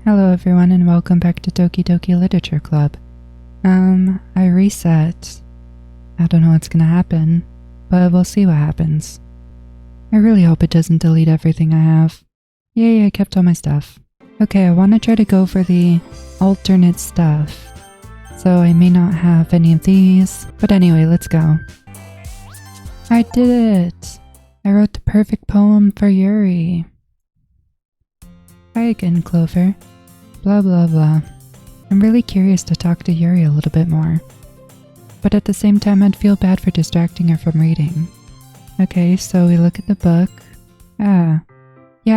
Hello everyone and welcome back to Doki Doki Literature Club. I reset. I don't know what's gonna happen, but we'll see what happens. I really hope it doesn't delete everything I have. Yay, I kept all my stuff. Okay, I want to try to go for the alternate stuff. So I may not have any of these, but anyway, let's go. I did it! I wrote the perfect poem for Yuri. Hi again, Clover. Blah blah blah. I'm really curious to talk to Yuri a little bit more. But at the same time, I'd feel bad for distracting her from reading. Okay, so we look at the book. Yeah,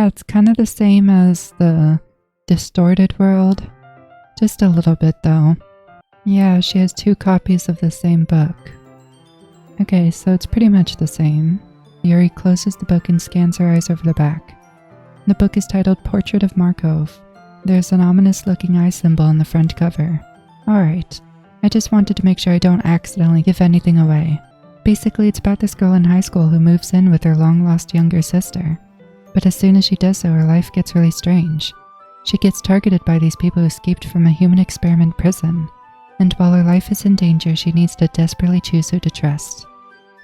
it's kind of the same as the distorted world. Just a little bit though. Yeah, she has 2 copies of the same book. Okay, so it's pretty much the same. Yuri closes the book and scans her eyes over the back. The book is titled Portrait of Markov. There's an ominous looking eye symbol on the front cover. Alright, I just wanted to make sure I don't accidentally give anything away. Basically, it's about this girl in high school who moves in with her long-lost younger sister. But as soon as she does so, her life gets really strange. She gets targeted by these people who escaped from a human experiment prison. And while her life is in danger, she needs to desperately choose who to trust.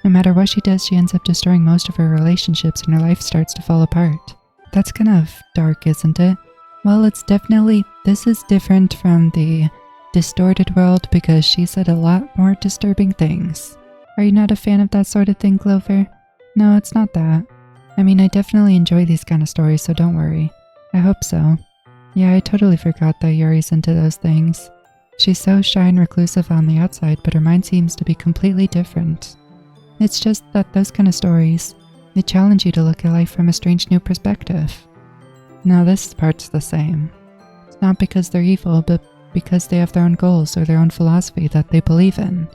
No matter what she does, she ends up destroying most of her relationships and her life starts to fall apart. That's kind of dark, isn't it? Well, this is different from the distorted world because she said a lot more disturbing things. Are you not a fan of that sort of thing, Clover? No, it's not that. I mean, I definitely enjoy these kind of stories, so don't worry. I hope so. Yeah, I totally forgot that Yuri's into those things. She's so shy and reclusive on the outside, but her mind seems to be completely different. It's just that those kind of stories, they challenge you to look at life from a strange new perspective. Now this part's the same. It's not because they're evil, but because they have their own goals or their own philosophy that they believe in.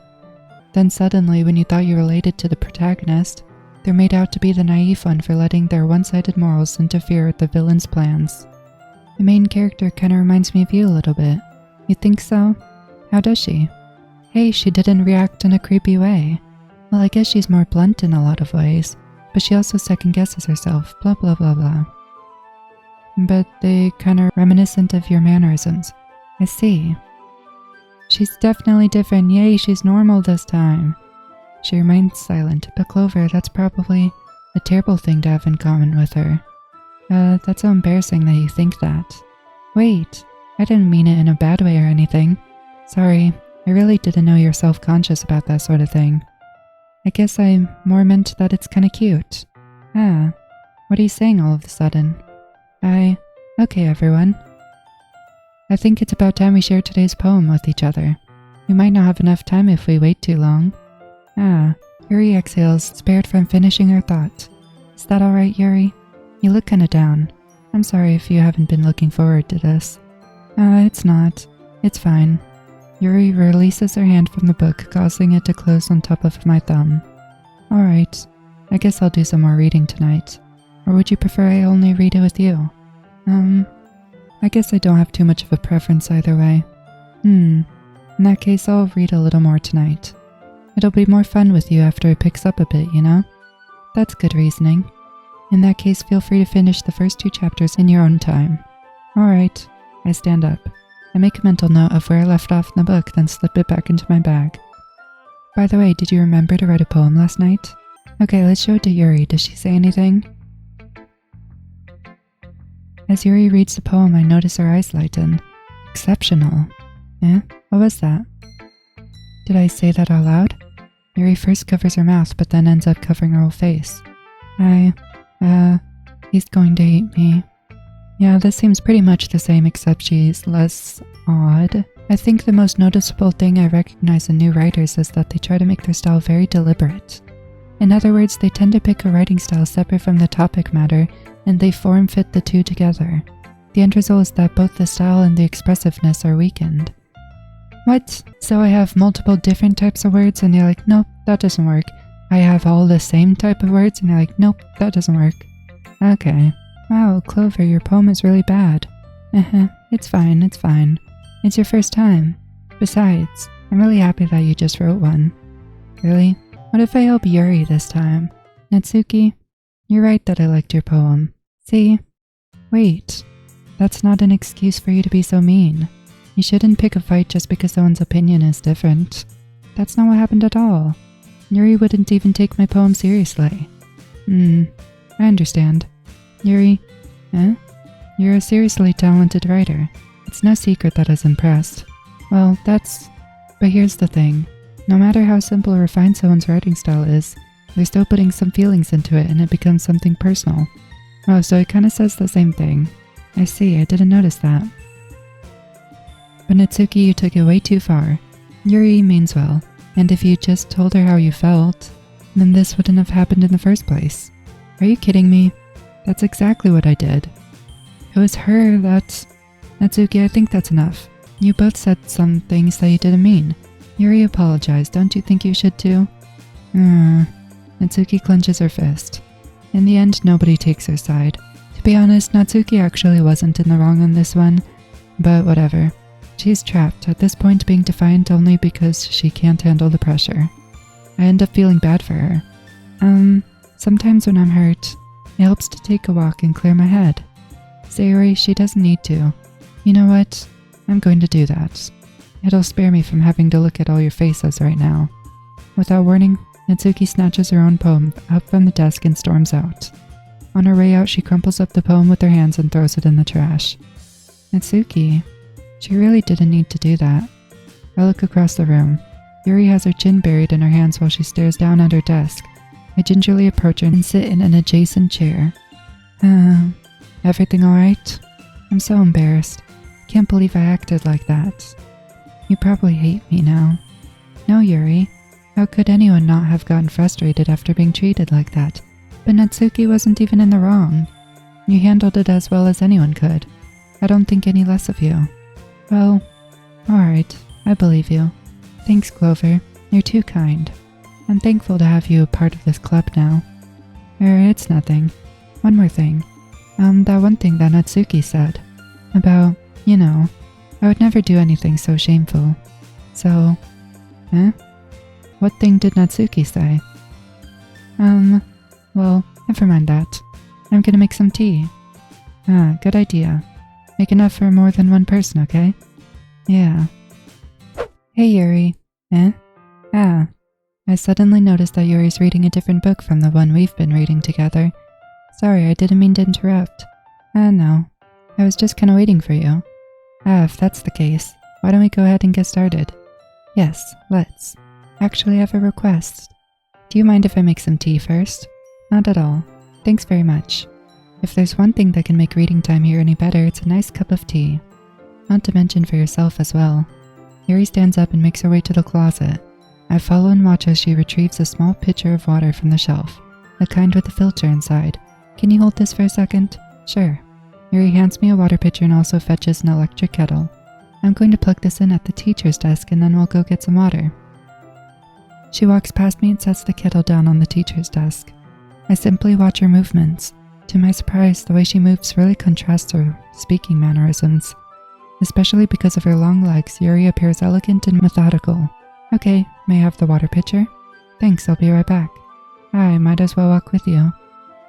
Then suddenly, when you thought you related to the protagonist, they're made out to be the naive one for letting their one-sided morals interfere with the villain's plans. The main character kinda reminds me of you a little bit. You think so? How does she? Hey, she didn't react in a creepy way. Well, I guess she's more blunt in a lot of ways, but she also second-guesses herself, blah blah blah blah. But they kinda reminiscent of your mannerisms. I see. She's definitely different. Yay, she's normal this time. She remains silent, but Clover, that's probably a terrible thing to have in common with her. That's so embarrassing that you think that. Wait, I didn't mean it in a bad way or anything. Sorry, I really didn't know you're self-conscious about that sort of thing. I guess I more meant that it's kinda cute. What are you saying all of a sudden? Okay everyone. I think it's about time we share today's poem with each other. We might not have enough time if we wait too long. Yuri exhales, spared from finishing her thought. Is that alright, Yuri? You look kinda down. I'm sorry if you haven't been looking forward to this. It's not. It's fine. Yuri releases her hand from the book, causing it to close on top of my thumb. Alright, I guess I'll do some more reading tonight. Or would you prefer I only read it with you? I guess I don't have too much of a preference either way. In that case, I'll read a little more tonight. It'll be more fun with you after it picks up a bit, you know? That's good reasoning. In that case, feel free to finish the first 2 chapters in your own time. Alright, I stand up. I make a mental note of where I left off in the book, then slip it back into my bag. By the way, did you remember to write a poem last night? Okay, let's show it to Yuri. Does she say anything? As Yuri reads the poem, I notice her eyes lighten. Exceptional. What was that? Did I say that out loud? Yuri first covers her mouth, but then ends up covering her whole face. He's going to hate me. Yeah, this seems pretty much the same, except she's less odd. I think the most noticeable thing I recognize in new writers is that they try to make their style very deliberate. In other words, they tend to pick a writing style separate from the topic matter, and they form-fit the two together. The end result is that both the style and the expressiveness are weakened. What? So I have multiple different types of words and you're like, nope, that doesn't work. I have all the same type of words and you're like, nope, that doesn't work. Okay. Wow, Clover, your poem is really bad. It's fine, it's fine. It's your first time. Besides, I'm really happy that you just wrote one. Really? What if I help Yuri this time? Natsuki, you're right that I liked your poem. See? Wait. That's not an excuse for you to be so mean. You shouldn't pick a fight just because someone's opinion is different. That's not what happened at all. Yuri wouldn't even take my poem seriously. I understand. Yuri, You're a seriously talented writer. It's no secret that I was impressed. Well, but here's the thing. No matter how simple or refined someone's writing style is, they're still putting some feelings into it and it becomes something personal. Oh, so it kinda says the same thing. I see, I didn't notice that. But Natsuki, you took it way too far. Yuri means well, and if you just told her how you felt, then this wouldn't have happened in the first place. Are you kidding me? That's exactly what I did. It was her that... Natsuki, I think that's enough. You both said some things that you didn't mean. Yuri apologized, don't you think you should too? Natsuki clenches her fist. In the end, nobody takes her side. To be honest, Natsuki actually wasn't in the wrong on this one, but whatever. She's trapped, at this point being defiant only because she can't handle the pressure. I end up feeling bad for her. Sometimes when I'm hurt, it helps to take a walk and clear my head. Sayori, she doesn't need to. You know what? I'm going to do that. It'll spare me from having to look at all your faces right now. Without warning, Natsuki snatches her own poem up from the desk and storms out. On her way out, she crumples up the poem with her hands and throws it in the trash. Natsuki, she really didn't need to do that. I look across the room. Yuri has her chin buried in her hands while she stares down at her desk. I gingerly approach her and sit in an adjacent chair. Everything alright? I'm so embarrassed. Can't believe I acted like that. You probably hate me now. No, Yuri. How could anyone not have gotten frustrated after being treated like that? But Natsuki wasn't even in the wrong. You handled it as well as anyone could. I don't think any less of you. Well, alright. I believe you. Thanks, Clover. You're too kind. I'm thankful to have you a part of this club now. It's nothing. One more thing. That one thing that Natsuki said. About, I would never do anything so shameful. So, What thing did Natsuki say? Well, never mind that. I'm gonna make some tea. Good idea. Make enough for more than one person, okay? Yeah. Hey, Yuri. I suddenly noticed that Yuri's reading a different book from the one we've been reading together. Sorry, I didn't mean to interrupt. No. I was just kinda waiting for you. If that's the case, why don't we go ahead and get started? Yes, let's. Actually, I have a request. Do you mind if I make some tea first? Not at all. Thanks very much. If there's one thing that can make reading time here any better, it's a nice cup of tea. Not to mention for yourself as well. Yuri stands up and makes her way to the closet. I follow and watch as she retrieves a small pitcher of water from the shelf, the kind with a filter inside. Can you hold this for a second? Sure. Yuri hands me a water pitcher and also fetches an electric kettle. I'm going to plug this in at the teacher's desk and then we'll go get some water. She walks past me and sets the kettle down on the teacher's desk. I simply watch her movements. To my surprise, the way she moves really contrasts her speaking mannerisms. Especially because of her long legs, Yuri appears elegant and methodical. Okay, may I have the water pitcher? Thanks, I'll be right back. I might as well walk with you.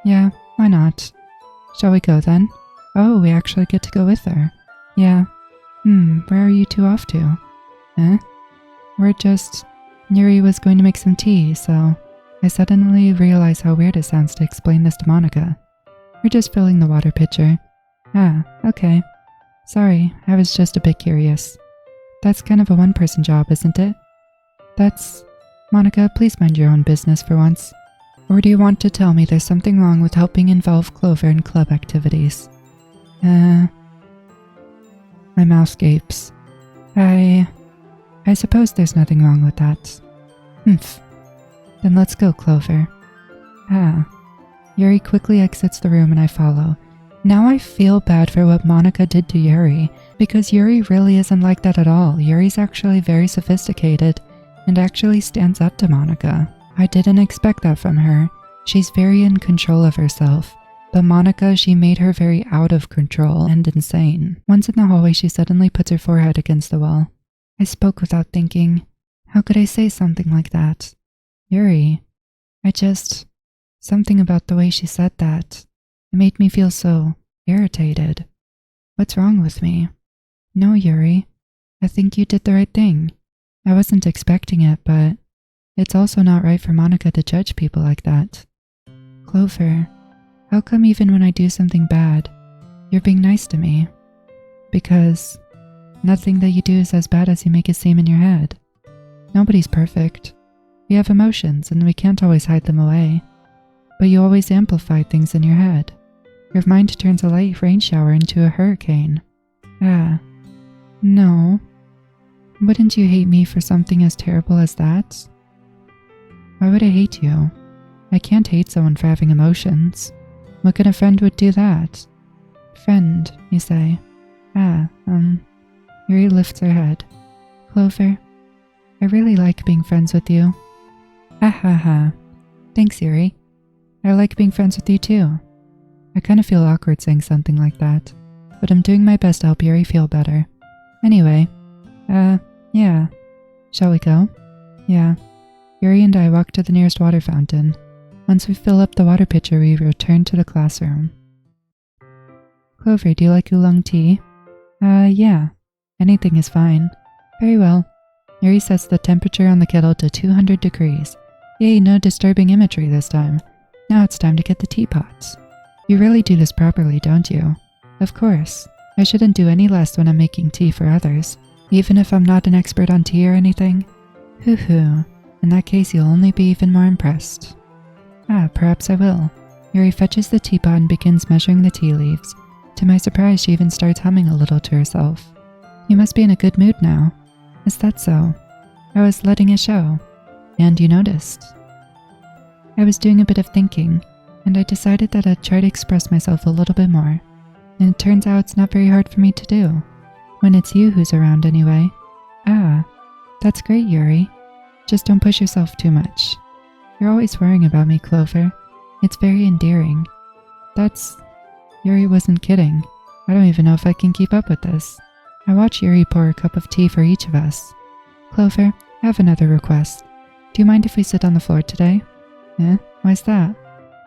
Yeah, why not? Shall we go then? Oh, we actually get to go with her. Yeah. Where are you two off to? Yuri was going to make some tea, so I suddenly realize how weird it sounds to explain this to Monica. We're just filling the water pitcher. Okay. Sorry, I was just a bit curious. That's kind of a one-person job, isn't it? Monica, please mind your own business for once. Or do you want to tell me there's something wrong with helping involve Clover in club activities? My mouth gapes. I suppose there's nothing wrong with that. Then let's go, Clover. Yuri quickly exits the room and I follow. Now I feel bad for what Monica did to Yuri, because Yuri really isn't like that at all. Yuri's actually very sophisticated and actually stands up to Monica. I didn't expect that from her. She's very in control of herself. But Monica, she made her very out of control and insane. Once in the hallway, she suddenly puts her forehead against the wall. I spoke without thinking. How could I say something like that? Yuri, something about the way she said that. It made me feel so irritated. What's wrong with me? No, Yuri. I think you did the right thing. I wasn't expecting it, but it's also not right for Monica to judge people like that. Clover, how come even when I do something bad, you're being nice to me? Because nothing that you do is as bad as you make it seem in your head. Nobody's perfect. We have emotions and we can't always hide them away. But you always amplify things in your head. Your mind turns a light rain shower into a hurricane. No. Wouldn't you hate me for something as terrible as that? Why would I hate you? I can't hate someone for having emotions. What kind of friend would do that? Friend, you say? Yuri lifts her head. Clover, I really like being friends with you. Ha. Thanks, Yuri. I like being friends with you too. I kind of feel awkward saying something like that, but I'm doing my best to help Yuri feel better. Anyway, yeah. Shall we go? Yeah. Yuri and I walk to the nearest water fountain. Once we fill up the water pitcher, we return to the classroom. Clover, do you like oolong tea? Yeah. Anything is fine. Very well. Yuri sets the temperature on the kettle to 200 degrees. Yay, no disturbing imagery this time. Now it's time to get the teapots. You really do this properly, don't you? Of course. I shouldn't do any less when I'm making tea for others, even if I'm not an expert on tea or anything. Hoo-hoo. In that case, you'll only be even more impressed. Perhaps I will. Yuri fetches the teapot and begins measuring the tea leaves. To my surprise, she even starts humming a little to herself. You must be in a good mood now. Is that so? I was letting it show. And you noticed. I was doing a bit of thinking, and I decided that I'd try to express myself a little bit more. And it turns out it's not very hard for me to do. When it's you who's around anyway. That's great, Yuri. Just don't push yourself too much. You're always worrying about me, Clover. It's very endearing. Yuri wasn't kidding. I don't even know if I can keep up with this. I watch Yuri pour a cup of tea for each of us. Clover, I have another request. Do you mind if we sit on the floor today? Why's that?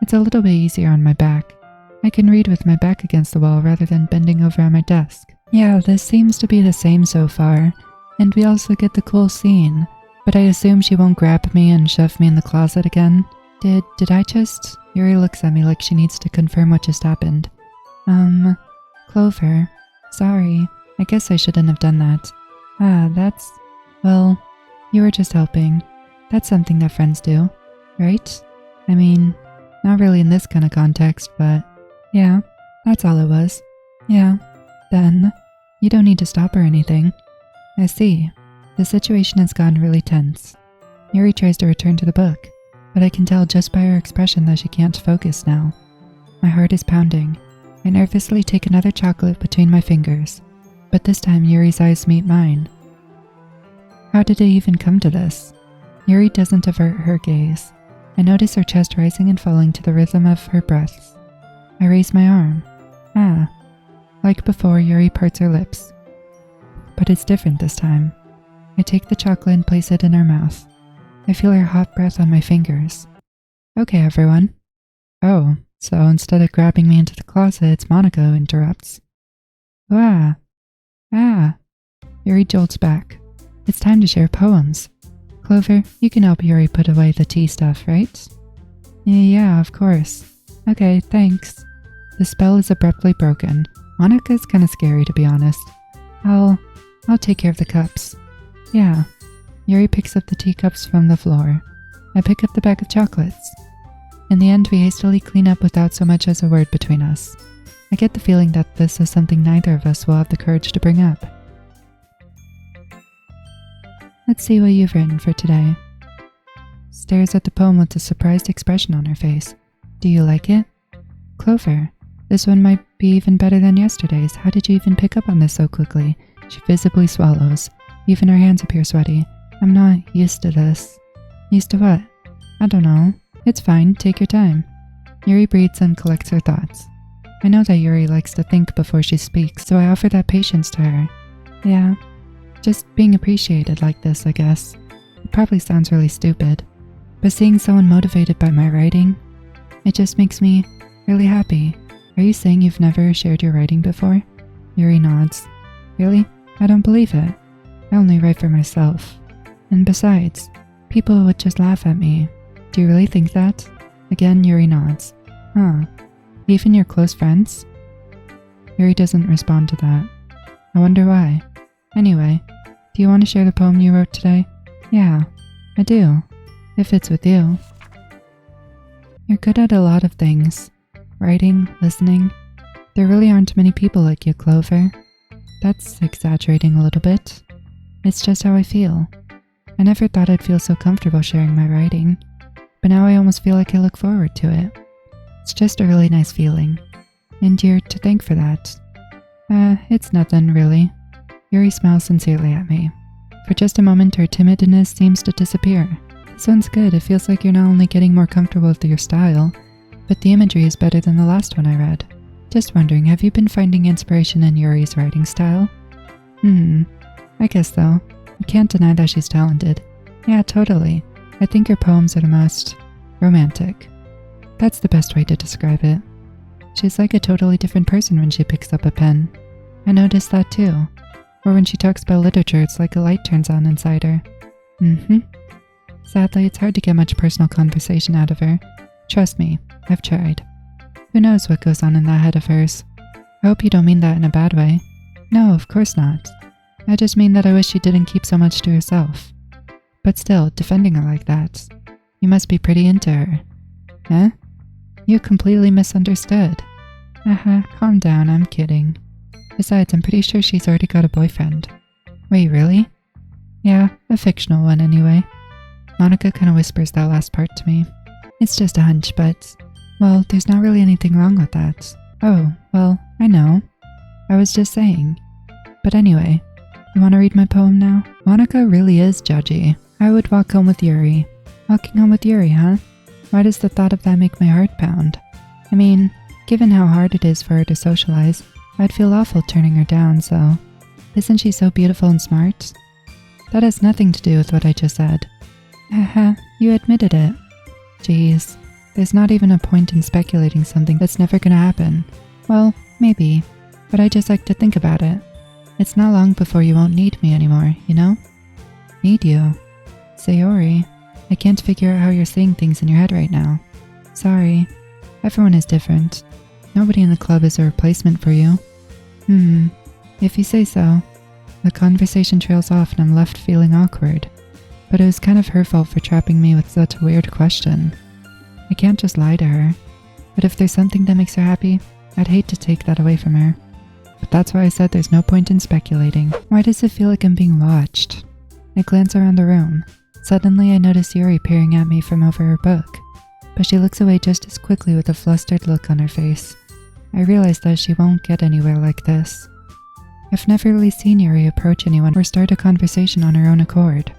It's a little bit easier on my back. I can read with my back against the wall rather than bending over on my desk. Yeah, this seems to be the same so far. And we also get the cool scene. But I assume she won't grab me and shove me in the closet again. Did I just? Yuri looks at me like she needs to confirm what just happened. Clover. Sorry. I guess I shouldn't have done that. Well, you were just helping. That's something that friends do, right? I mean, not really in this kind of context, but yeah, that's all it was. Yeah, then, you don't need to stop or anything. I see. The situation has gotten really tense. Yuri tries to return to the book, but I can tell just by her expression that she can't focus now. My heart is pounding. I nervously take another chocolate between my fingers, but this time Yuri's eyes meet mine. How did it even come to this? Yuri doesn't avert her gaze. I notice her chest rising and falling to the rhythm of her breaths. I raise my arm. Like before, Yuri parts her lips. But it's different this time. I take the chocolate and place it in her mouth. I feel her hot breath on my fingers. Okay, everyone. Oh, so instead of grabbing me into the closet, it's Monica who interrupts. Yuri jolts back. It's time to share poems. Clover, you can help Yuri put away the tea stuff, right? Yeah, of course. Okay, thanks. The spell is abruptly broken. Monica's kinda scary, to be honest. I'll take care of the cups. Yeah. Yuri picks up the teacups from the floor. I pick up the bag of chocolates. In the end, we hastily clean up without so much as a word between us. I get the feeling that this is something neither of us will have the courage to bring up. Let's see what you've written for today. Stares at the poem with a surprised expression on her face. Do you like it? Clover, this one might be even better than yesterday's. How did you even pick up on this so quickly? She visibly swallows. Even her hands appear sweaty. I'm not used to this. Used to what? I don't know. It's fine, take your time. Yuri breathes and collects her thoughts. I know that Yuri likes to think before she speaks, so I offer that patience to her. Yeah, just being appreciated like this, I guess. It probably sounds really stupid, but seeing someone motivated by my writing, it just makes me really happy. Are you saying you've never shared your writing before? Yuri nods. Really? I don't believe it. I only write for myself. And besides, people would just laugh at me. Do you really think that? Again, Yuri nods. Huh. Even your close friends? Yuri doesn't respond to that. I wonder why. Anyway, do you want to share the poem you wrote today? Yeah, I do. If it's with you. You're good at a lot of things. Writing, listening. There really aren't many people like you, Clover. That's exaggerating a little bit. It's just how I feel. I never thought I'd feel so comfortable sharing my writing, but now I almost feel like I look forward to it. It's just a really nice feeling, and you're to thank for that. It's nothing, really. Yuri smiles sincerely at me. For just a moment, her timidness seems to disappear. This one's good. It feels like you're not only getting more comfortable with your style, but the imagery is better than the last one I read. Just wondering, have you been finding inspiration in Yuri's writing style? I guess so. You can't deny that she's talented. Yeah, totally. I think her poems are the most romantic. That's the best way to describe it. She's like a totally different person when she picks up a pen. I noticed that too. Or when she talks about literature, it's like a light turns on inside her. Sadly, it's hard to get much personal conversation out of her. Trust me, I've tried. Who knows what goes on in that head of hers? I hope you don't mean that in a bad way. No, of course not. I just mean that I wish she didn't keep so much to herself. But still, defending her like that, you must be pretty into her. Huh? You completely misunderstood. Calm down, I'm kidding. Besides, I'm pretty sure she's already got a boyfriend. Wait, really? Yeah, a fictional one anyway. Monica kind of whispers that last part to me. It's just a hunch, but, well, there's not really anything wrong with that. Oh, well, I know. I was just saying. But anyway, you want to read my poem now? Monica really is judgy. I would walk home with Yuri. Walking home with Yuri, huh? Why does the thought of that make my heart pound? I mean, given how hard it is for her to socialize, I'd feel awful turning her down, so... Isn't she so beautiful and smart? That has nothing to do with what I just said. You admitted it. Jeez, there's not even a point in speculating something that's never gonna happen. Well, maybe, but I just like to think about it. It's not long before you won't need me anymore, you know? Need you? Sayori, I can't figure out how you're seeing things in your head right now. Sorry, everyone is different. Nobody in the club is a replacement for you. If you say so. The conversation trails off and I'm left feeling awkward. But it was kind of her fault for trapping me with such a weird question. I can't just lie to her. But if there's something that makes her happy, I'd hate to take that away from her. But that's why I said there's no point in speculating. Why does it feel like I'm being watched? I glance around the room. Suddenly I notice Yuri peering at me from over her book. But she looks away just as quickly with a flustered look on her face. I realize that she won't get anywhere like this. I've never really seen Yuri approach anyone or start a conversation on her own accord,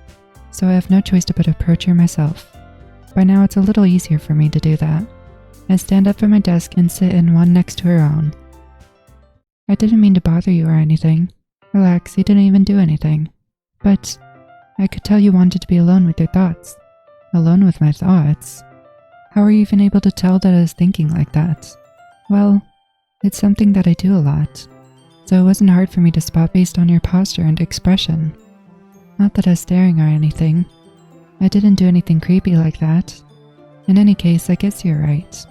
so I have no choice but to approach her myself. By now it's a little easier for me to do that. I stand up from my desk and sit in one next to her own. I didn't mean to bother you or anything. Relax, you didn't even do anything. But I could tell you wanted to be alone with your thoughts. Alone with my thoughts? How are you even able to tell that I was thinking like that? Well, it's something that I do a lot. So it wasn't hard for me to spot based on your posture and expression. Not that I was staring or anything. I didn't do anything creepy like that. In any case, I guess you're right.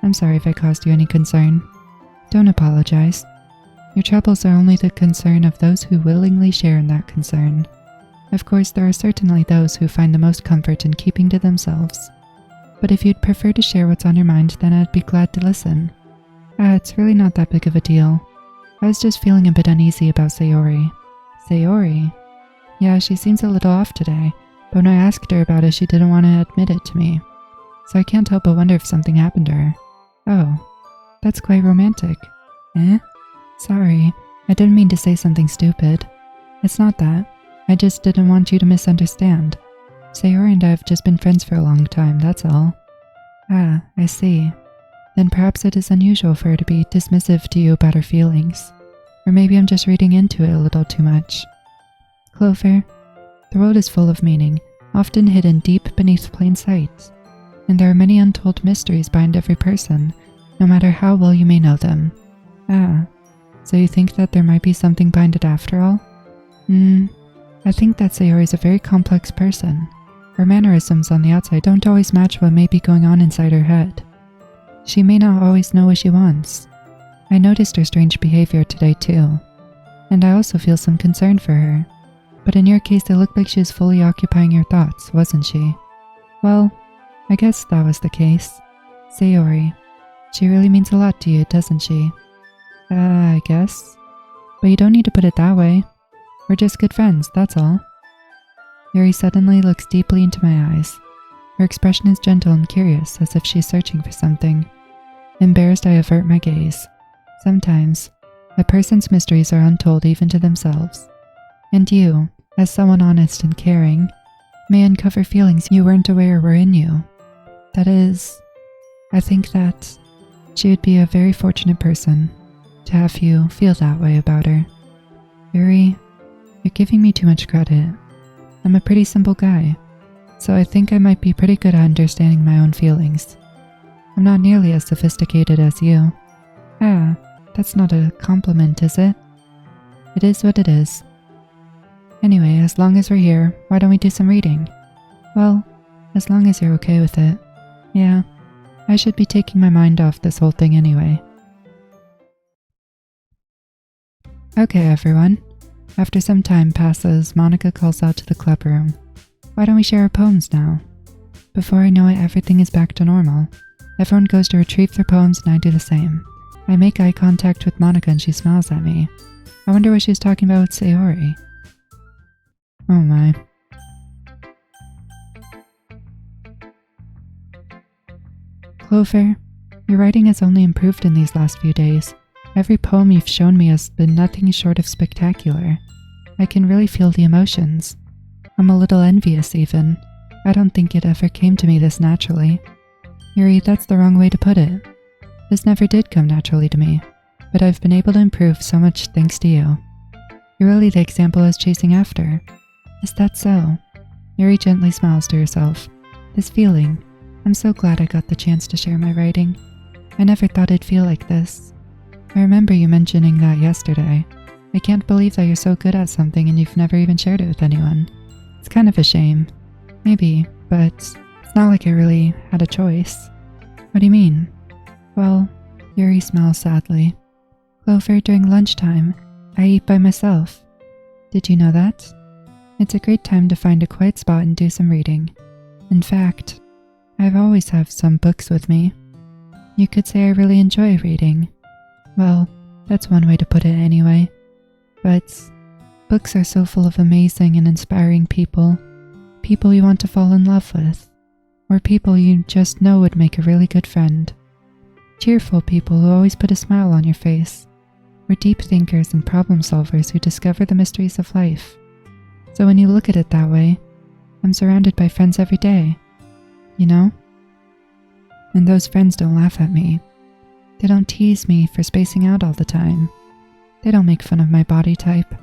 I'm sorry if I caused you any concern. Don't apologize. Your troubles are only the concern of those who willingly share in that concern. Of course, there are certainly those who find the most comfort in keeping to themselves. But if you'd prefer to share what's on your mind, then I'd be glad to listen. It's really not that big of a deal. I was just feeling a bit uneasy about Sayori. Sayori? Yeah, she seems a little off today, but when I asked her about it, she didn't want to admit it to me. So I can't help but wonder if something happened to her. Oh, that's quite romantic. Sorry, I didn't mean to say something stupid. It's not that. I just didn't want you to misunderstand. Sayori and I have just been friends for a long time, that's all. I see. Then perhaps it is unusual for her to be dismissive to you about her feelings. Or maybe I'm just reading into it a little too much. Clover, the world is full of meaning, often hidden deep beneath plain sight. And there are many untold mysteries behind every person, no matter how well you may know them. So you think that there might be something behind it after all? I think that Sayori is a very complex person. Her mannerisms on the outside don't always match what may be going on inside her head. She may not always know what she wants. I noticed her strange behavior today too, and I also feel some concern for her. But in your case, it looked like she was fully occupying your thoughts, wasn't she? Well, I guess that was the case. Sayori, she really means a lot to you, doesn't she? I guess. But you don't need to put it that way. We're just good friends, that's all. Yuri suddenly looks deeply into my eyes. Her expression is gentle and curious, as if she's searching for something. Embarrassed, I avert my gaze. Sometimes, a person's mysteries are untold even to themselves. And you, as someone honest and caring, may uncover feelings you weren't aware were in you. That is, I think that she would be a very fortunate person to have you feel that way about her. Yuri, you're giving me too much credit. I'm a pretty simple guy, so I think I might be pretty good at understanding my own feelings. I'm not nearly as sophisticated as you. That's not a compliment, is it? It is what it is. Anyway, as long as we're here, why don't we do some reading? Well, as long as you're okay with it. Yeah, I should be taking my mind off this whole thing anyway. Okay, everyone. After some time passes, Monica calls out to the club room. Why don't we share our poems now? Before I know it, everything is back to normal. Everyone goes to retrieve their poems and I do the same. I make eye contact with Monica and she smiles at me. I wonder what she's talking about with Sayori. Oh my. Clover, your writing has only improved in these last few days. Every poem you've shown me has been nothing short of spectacular. I can really feel the emotions. I'm a little envious even. I don't think it ever came to me this naturally. Yuri, that's the wrong way to put it. This never did come naturally to me, but I've been able to improve so much thanks to you. You're really the example I was chasing after. Is that so? Yuri gently smiles to herself. This feeling, I'm so glad I got the chance to share my writing. I never thought it'd feel like this. I remember you mentioning that yesterday. I can't believe that you're so good at something and you've never even shared it with anyone. It's kind of a shame. Maybe, but it's not like I really had a choice. What do you mean? Well, Yuri smiles sadly. Clover, during lunchtime, I eat by myself. Did you know that? It's a great time to find a quiet spot and do some reading. In fact, I've always have some books with me. You could say I really enjoy reading. Well, that's one way to put it anyway. But books are so full of amazing and inspiring people. People you want to fall in love with. Or people you just know would make a really good friend. Cheerful people who always put a smile on your face. Or deep thinkers and problem solvers who discover the mysteries of life. So when you look at it that way, I'm surrounded by friends every day. You know? And those friends don't laugh at me. They don't tease me for spacing out all the time. They don't make fun of my body type.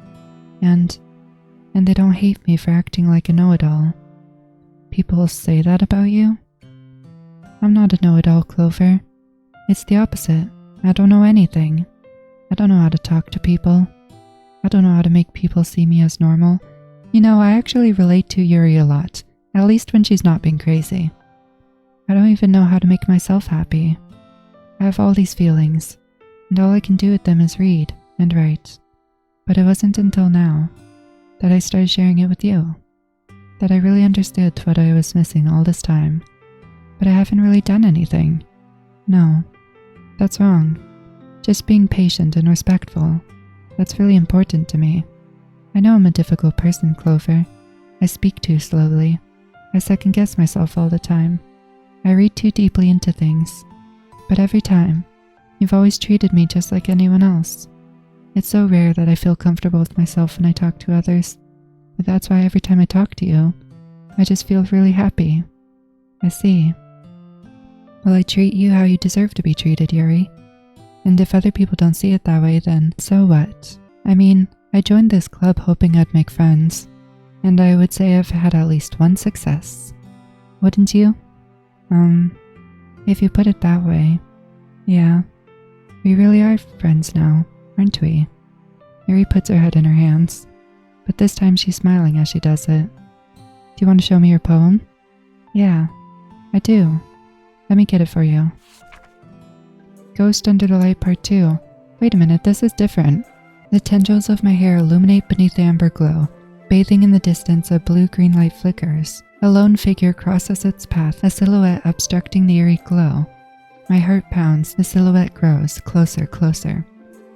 And they don't hate me for acting like a know-it-all. People say that about you? I'm not a know-it-all, Clover. It's the opposite. I don't know anything. I don't know how to talk to people. I don't know how to make people see me as normal. You know, I actually relate to Yuri a lot, at least when she's not being crazy. I don't even know how to make myself happy. I have all these feelings, and all I can do with them is read and write. But it wasn't until now that I started sharing it with you, that I really understood what I was missing all this time. But I haven't really done anything. No, that's wrong. Just being patient and respectful. That's really important to me. I know I'm a difficult person, Clover. I speak too slowly. I second-guess myself all the time. I read too deeply into things. But every time, you've always treated me just like anyone else. It's so rare that I feel comfortable with myself when I talk to others. But that's why every time I talk to you, I just feel really happy. I see. Well, I treat you how you deserve to be treated, Yuri. And if other people don't see it that way, then so what? I mean, I joined this club hoping I'd make friends, and I would say I've had at least one success. Wouldn't you? If you put it that way, yeah, we really are friends now. aren't we? Yuri puts her head in her hands, but this time she's smiling as she does it. Do you want to show me your poem? Yeah, I do. Let me get it for you. Ghost Under the Light Part 2. Wait a minute, this is different. The tendrils of my hair illuminate beneath the amber glow. Bathing in the distance, a blue-green light flickers. A lone figure crosses its path, a silhouette obstructing the eerie glow. My heart pounds, the silhouette grows, closer, closer.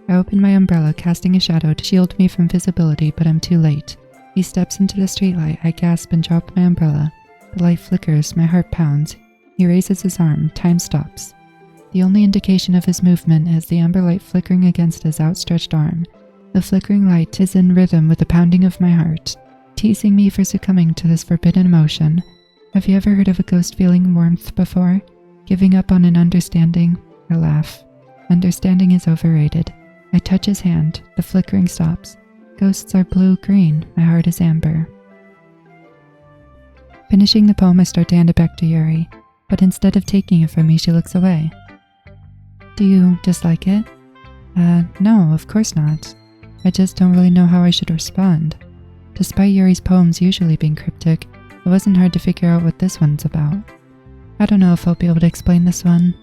I open my umbrella, casting a shadow to shield me from visibility, but I'm too late. He steps into the streetlight, I gasp and drop my umbrella. The light flickers, my heart pounds. He raises his arm, time stops. The only indication of his movement is the amber light flickering against his outstretched arm. The flickering light is in rhythm with the pounding of my heart, teasing me for succumbing to this forbidden emotion. Have you ever heard of a ghost feeling warmth before? Giving up on an understanding? I laugh. Understanding is overrated. I touch his hand. The flickering stops. Ghosts are blue-green. My heart is amber. Finishing the poem, I start to hand it back to Yuri, but instead of taking it from me, she looks away. Do you dislike it? No, of course not. I just don't really know how I should respond. Despite Yuri's poems usually being cryptic, it wasn't hard to figure out what this one's about. I don't know if I'll be able to explain this one.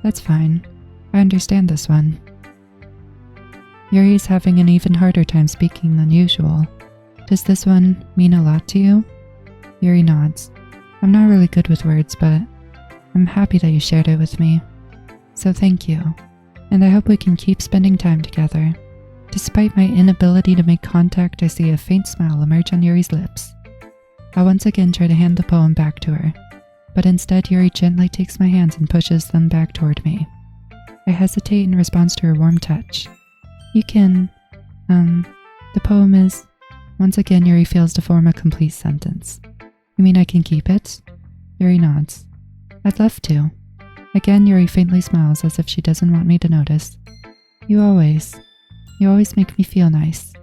That's fine. I understand this one. Yuri's having an even harder time speaking than usual. Does this one mean a lot to you? Yuri nods. I'm not really good with words, but I'm happy that you shared it with me. So thank you, and I hope we can keep spending time together. Despite my inability to make contact, I see a faint smile emerge on Yuri's lips. I once again try to hand the poem back to her, but instead Yuri gently takes my hands and pushes them back toward me. I hesitate in response to her warm touch. You can, the poem is... Once again Yuri fails to form a complete sentence. You mean I can keep it? Yuri nods. I'd love to. Again Yuri faintly smiles as if she doesn't want me to notice. You always make me feel nice.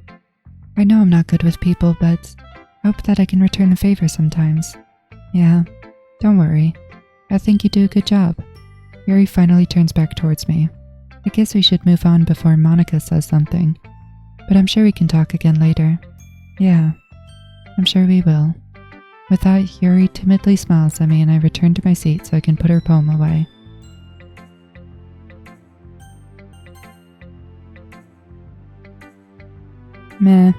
I know I'm not good with people, but I hope that I can return the favor sometimes. Yeah, don't worry. I think you do a good job. Yuri finally turns back towards me. I guess we should move on before Monica says something, but I'm sure we can talk again later. Yeah, I'm sure we will. With that, Yuri timidly smiles at me and I return to my seat so I can put her poem away. Meh.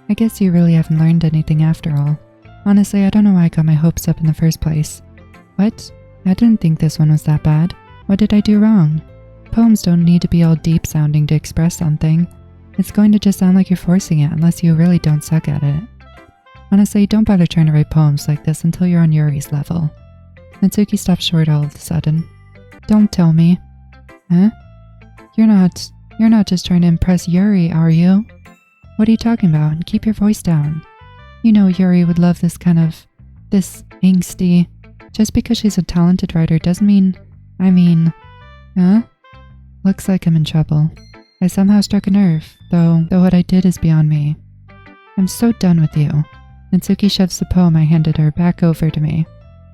I guess you really haven't learned anything after all. Honestly, I don't know why I got my hopes up in the first place. What? I didn't think this one was that bad. What did I do wrong? Poems don't need to be all deep sounding to express something. It's going to just sound like you're forcing it unless you really don't suck at it. Honestly, don't bother trying to write poems like this until you're on Yuri's level. Natsuki stops short all of a sudden. Don't tell me. Huh? You're not just trying to impress Yuri, are you? What are you talking about? Keep your voice down. You know Yuri would love this angsty. Just because she's a talented writer doesn't mean, huh? Looks like I'm in trouble. I somehow struck a nerve, though what I did is beyond me. I'm so done with you. Natsuki shoves the poem I handed her back over to me.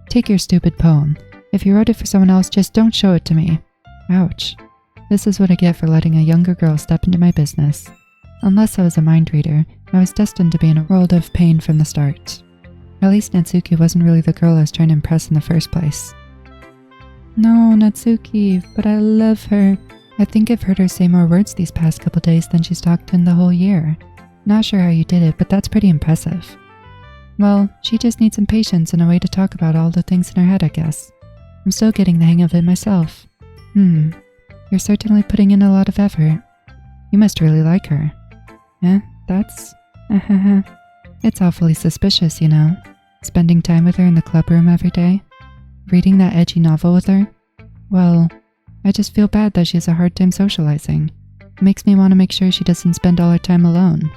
Take your stupid poem. If you wrote it for someone else, just don't show it to me. Ouch. This is what I get for letting a younger girl step into my business. Unless I was a mind reader, I was destined to be in a world of pain from the start. At least Natsuki wasn't really the girl I was trying to impress in the first place. No, Natsuki, but I love her. I think I've heard her say more words these past couple days than she's talked in the whole year. Not sure how you did it, but that's pretty impressive. Well, she just needs some patience and a way to talk about all the things in her head, I guess. I'm still getting the hang of it myself. You're certainly putting in a lot of effort. You must really like her. That's... It's awfully suspicious, you know. Spending time with her in the club room every day. Reading that edgy novel with her. Well, I just feel bad that she has a hard time socializing. It makes me want to make sure she doesn't spend all her time alone.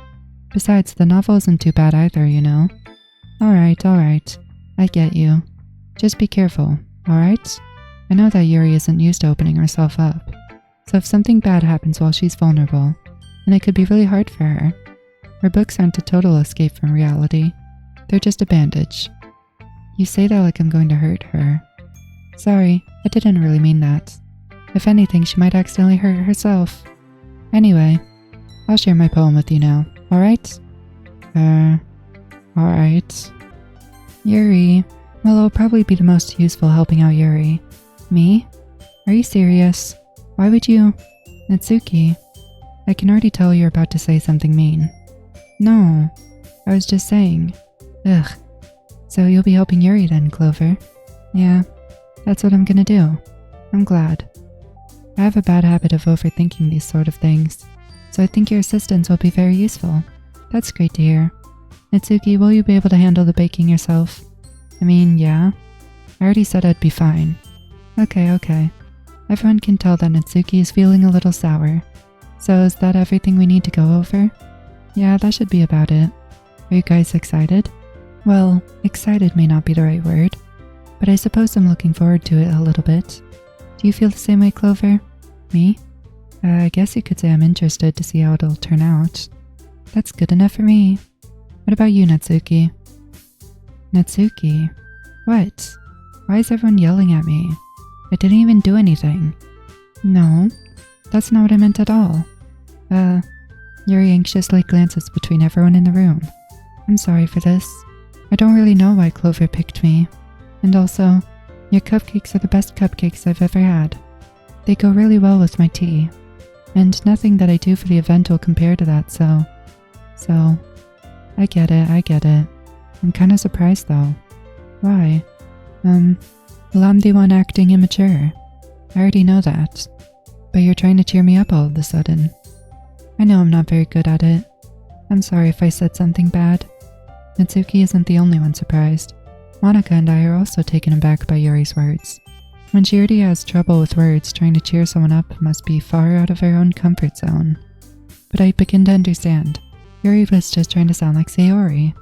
Besides, the novel isn't too bad either, you know. Alright. I get you. Just be careful, alright? I know that Yuri isn't used to opening herself up. So if something bad happens while she's vulnerable, then it could be really hard for her. Her books aren't a total escape from reality. They're just a bandage. You say that like I'm going to hurt her. Sorry, I didn't really mean that. If anything, she might accidentally hurt herself. Anyway, I'll share my poem with you now, alright? Alright. Yuri. Well, I'll probably be the most useful helping out Yuri. Me? Are you serious? Why would you? Natsuki. I can already tell you're about to say something mean. No, I was just saying. Ugh. So you'll be helping Yuri then, Clover? Yeah, that's what I'm gonna do. I'm glad. I have a bad habit of overthinking these sort of things, so I think your assistance will be very useful. That's great to hear. Natsuki, will you be able to handle the baking yourself? I mean, yeah. I already said I'd be fine. Okay. Everyone can tell that Natsuki is feeling a little sour. So is that everything we need to go over? Yeah, that should be about it. Are you guys excited? Well, excited may not be the right word, but I suppose I'm looking forward to it a little bit. Do you feel the same way, Clover? Me? I guess you could say I'm interested to see how it'll turn out. That's good enough for me. What about you, Natsuki? Natsuki? What? Why is everyone yelling at me? I didn't even do anything. No, that's not what I meant at all. Yuri anxiously glances between everyone in the room. I'm sorry for this. I don't really know why Clover picked me. And also, your cupcakes are the best cupcakes I've ever had. They go really well with my tea. And nothing that I do for the event will compare to that, so... I get it. I'm kinda surprised though. Why? Well, I'm the one acting immature. I already know that. But you're trying to cheer me up all of a sudden. I know I'm not very good at it. I'm sorry if I said something bad. Natsuki isn't the only one surprised. Monica and I are also taken aback by Yuri's words. When she already has trouble with words, trying to cheer someone up must be far out of her own comfort zone. But I begin to understand. Yuri was just trying to sound like Sayori.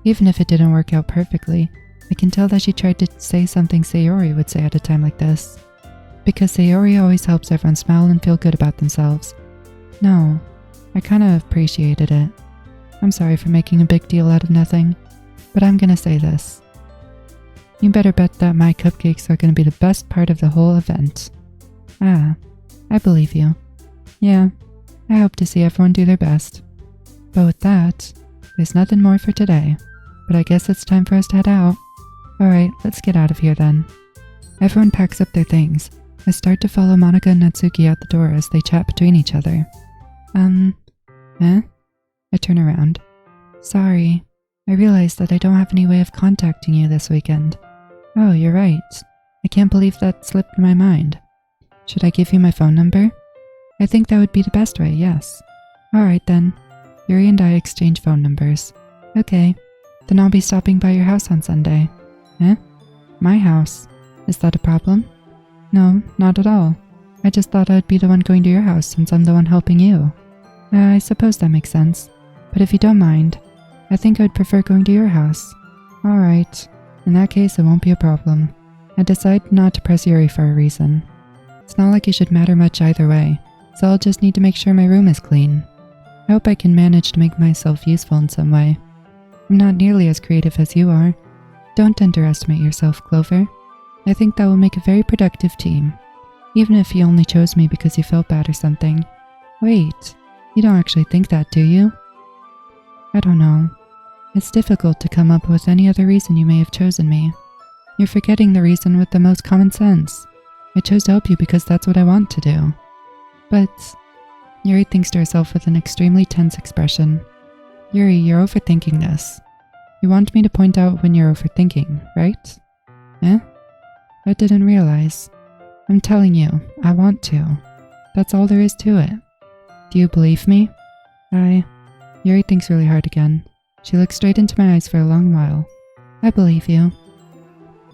Even if it didn't work out perfectly, I can tell that she tried to say something Sayori would say at a time like this. Because Sayori always helps everyone smile and feel good about themselves. No, I kinda appreciated it. I'm sorry for making a big deal out of nothing, but I'm gonna say this. You better bet that my cupcakes are gonna be the best part of the whole event. Ah, I believe you. Yeah, I hope to see everyone do their best. But with that, there's nothing more for today, but I guess it's time for us to head out. Alright, let's get out of here then. Everyone packs up their things. I start to follow Monica and Natsuki out the door as they chat between each other. I turn around. Sorry, I realized that I don't have any way of contacting you this weekend. Oh, you're right. I can't believe that slipped my mind. Should I give you my phone number? I think that would be the best way, yes. Alright then. Yuri and I exchange phone numbers. Okay, then I'll be stopping by your house on Sunday. My house? Is that a problem? No, not at all. I just thought I'd be the one going to your house since I'm the one helping you. I suppose that makes sense. But if you don't mind, I think I'd prefer going to your house. Alright, in that case it won't be a problem. I decided not to press Yuri for a reason. It's not like it should matter much either way, so I'll just need to make sure my room is clean. I hope I can manage to make myself useful in some way. I'm not nearly as creative as you are. Don't underestimate yourself, Clover. I think that will make a very productive team, even if you only chose me because you felt bad or something. Wait, you don't actually think that, do you? I don't know. It's difficult to come up with any other reason you may have chosen me. You're forgetting the reason with the most common sense. I chose to help you because that's what I want to do. But... Yuri thinks to herself with an extremely tense expression. Yuri, you're overthinking this. You want me to point out when you're overthinking, right? I didn't realize. I'm telling you, I want to. That's all there is to it. Do you believe me? Yuri thinks really hard again. She looks straight into my eyes for a long while. I believe you.